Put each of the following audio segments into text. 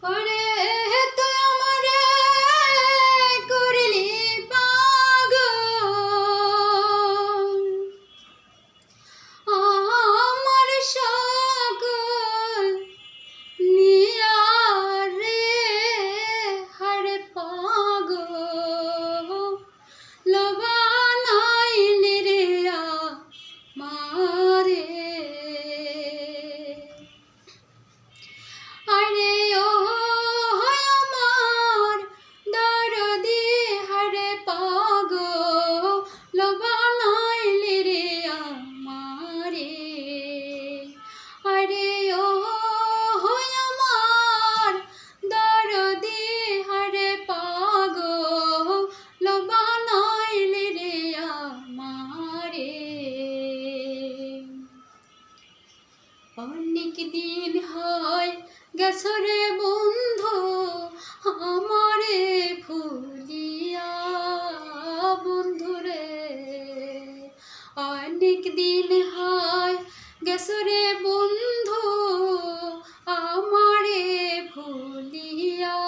ওরে তুই আমারে করলি পাগল, আমার সকল নিয়া রে হারে পাগল, লবানাইলি রে আমারে। আরে ও আমার দরদি হারে পাগল, লবানাইলি রে আমারে। আরে ও আমার দরদি হারে পাগল, লবানাইলি রে আমারে। অনেক দিন হয় গেছো রে বন্ধু আমারে ভুলিয়া, বন্ধুরে অনেক দিন হয় গেছো রে বন্ধু আমারে ভুলিয়া,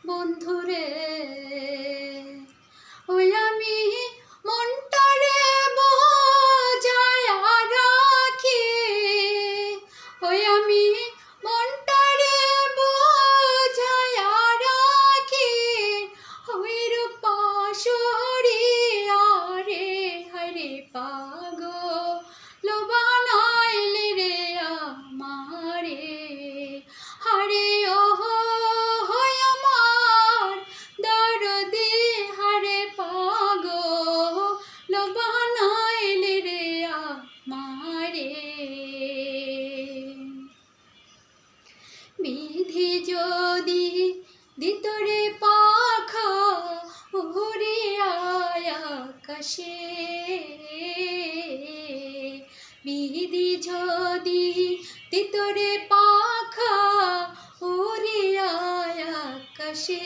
বন্ধুরে। ওই আমি মনটারে বোঝায়া রাখি, ওই আমি মনটারে বোঝায়া রাখি, ওই রূপা সরিয়া রে হরে পাগল, লবানাইলি রে আমারে। হরে ও আমার দরদি হারে পাগল, লবানাইলি রে আমারে। বিধি যদি দিত রে পাখা উড়ে আকাশে, বিধি যদি দিত রে পাখা উড়ে আকাশে,